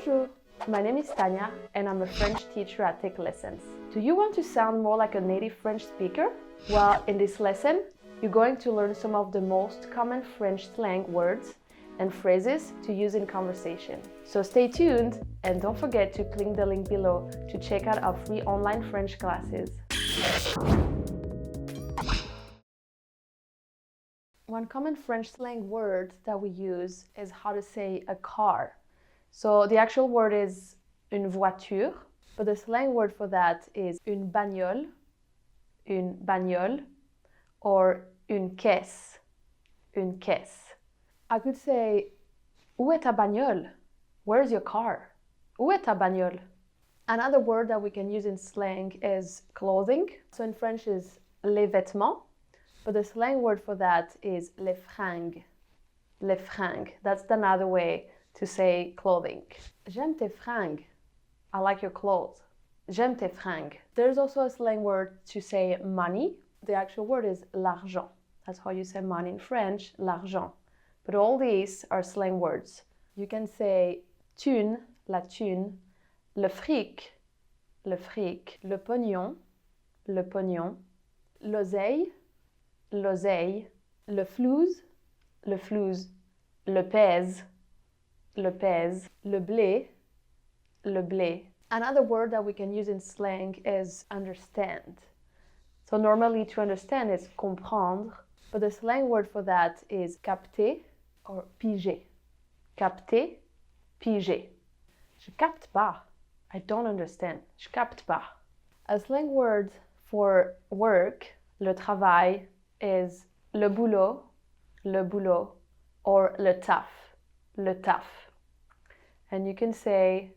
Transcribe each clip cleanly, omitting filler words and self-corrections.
Bonjour, my name is Tania and I'm a French teacher at Take Lessons. Do you want to sound more like a native French speaker? Well, in this lesson, you're going to learn some of the most common French slang words and phrases to use in conversation. So stay tuned and don't forget to click the link below to check out our free online French classes. One common French slang word that we use is how to say a car. So the actual word is une voiture, but the slang word for that is une bagnole, or une caisse, une caisse. I could say, où est ta bagnole? Where's your car? Où est ta bagnole? Another word that we can use in slang is clothing. So in French is les vêtements, but the slang word for that is les fringues. Les fringues. That's another way to say clothing. J'aime tes fringues. I like your clothes. J'aime tes fringues. There's also a slang word to say money. The actual word is l'argent. That's how you say money in French, l'argent. But all these are slang words. You can say thune, la thune, le fric, le pognon, l'oseille, l'oseille, le flouze, le pèse, le blé. Another word that we can use in slang is understand. So normally to understand is comprendre, but the slang word for that is capter or piger. Capter, piger. Je capte pas. I don't understand. Je capte pas. A slang word for work, le travail, is le boulot, or le taf. And you can say,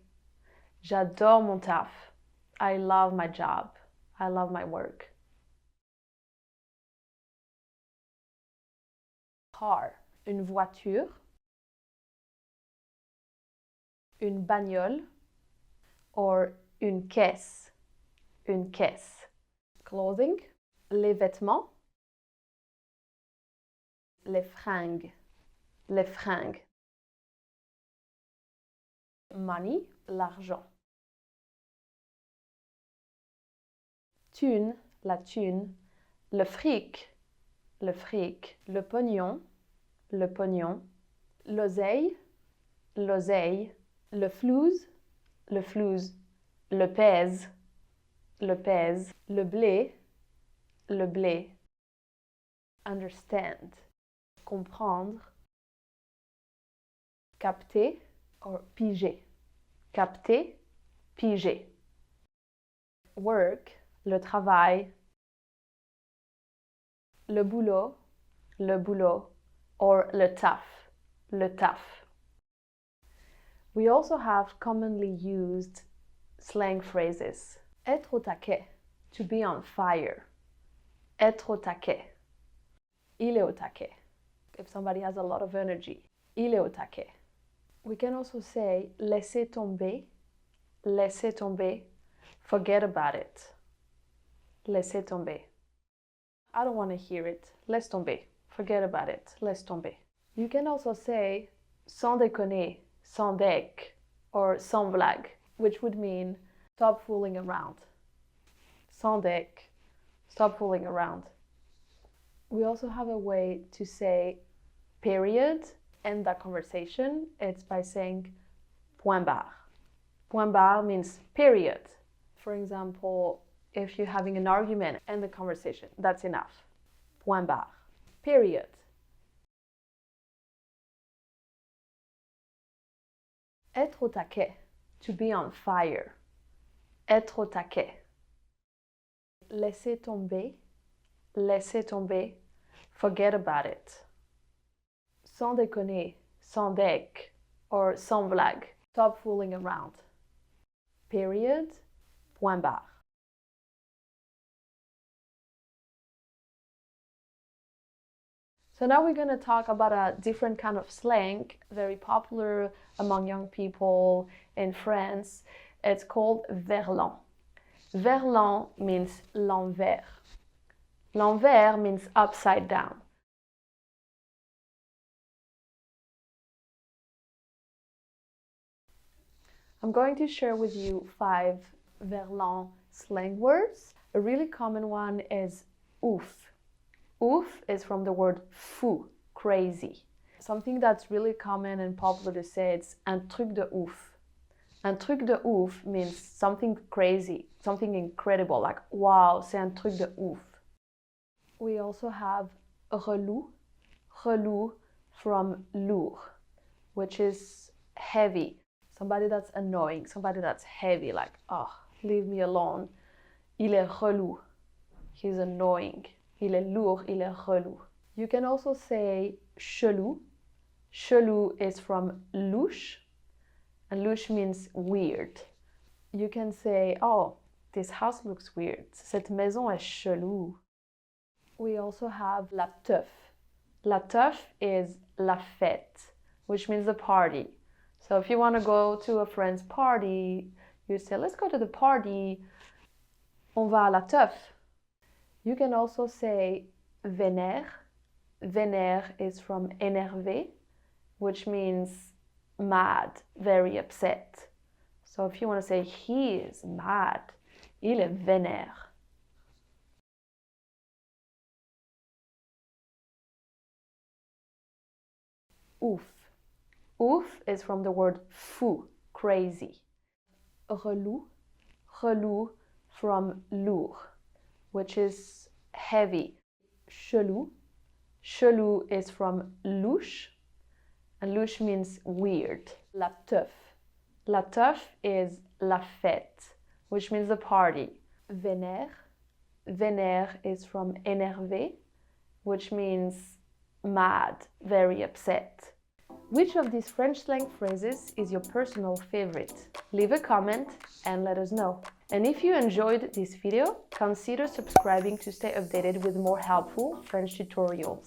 j'adore mon taf. I love my job. I love my work. Car, une voiture, une bagnole, or une caisse, Clothing, les vêtements, les fringues. Money, l'argent. Thune, la thune, le fric, le pognon, l'oseille, le flouze, le pèse, le blé, understand, comprendre, capter or piger, work, le travail, le boulot, or le taf. We also have commonly used slang phrases. Être au taquet, to be on fire. Être au taquet. Il est au taquet. If somebody has a lot of energy, il est au taquet. We can also say laisser tomber, forget about it. Laisser tomber. I don't want to hear it. Laisse tomber. Forget about it. Laisse tomber. You can also say sans déconner, sans deck, or sans blague, which would mean stop fooling around. Sans deck, stop fooling around. We also have a way to say period, end that conversation. It's by saying point barre. Point barre means period. For example, if you're having an argument, end the conversation. That's enough. Point barre. Period. Être au taquet, to be on fire. Être au taquet. Laisser tomber, forget about it. Sans déconner, sans deck, or sans blague, stop fooling around. Period, point barre. So now we're going to talk about a different kind of slang, very popular among young people in France. It's called Verlan. Verlan means l'envers. L'envers means upside down. I'm going to share with you 5 Verlan slang words. A really common one is ouf. Ouf is from the word fou, crazy. Something that's really common and popular to say, it's un truc de ouf. Un truc de ouf means something crazy, something incredible, like wow, c'est un truc de ouf. We also have relou. Relou from lourd, which is heavy. Somebody that's annoying, somebody that's heavy, like, oh, leave me alone. Il est relou. He's annoying. Il est lourd, il est relou. You can also say chelou. Chelou is from louche, and louche means weird. You can say, oh, this house looks weird. Cette maison est chelou. We also have la teuf. La teuf is la fête, which means the party. So if you want to go to a friend's party, you say, let's go to the party. On va à la teuf. You can also say Vénère. Vénère is from énervé, which means mad, very upset. So if you want to say he is mad, il est vénère. Ouf. Ouf is from the word fou, crazy. Relou. Relou from lourd, which is heavy. Chelou. Chelou is from louche, and louche means weird. La teuf. La teuf is la fête, which means the party. Vénère. Vénère is from énervé, which means mad, very upset. Which of these French slang phrases is your personal favorite? Leave a comment and let us know. And if you enjoyed this video, consider subscribing to stay updated with more helpful French tutorials.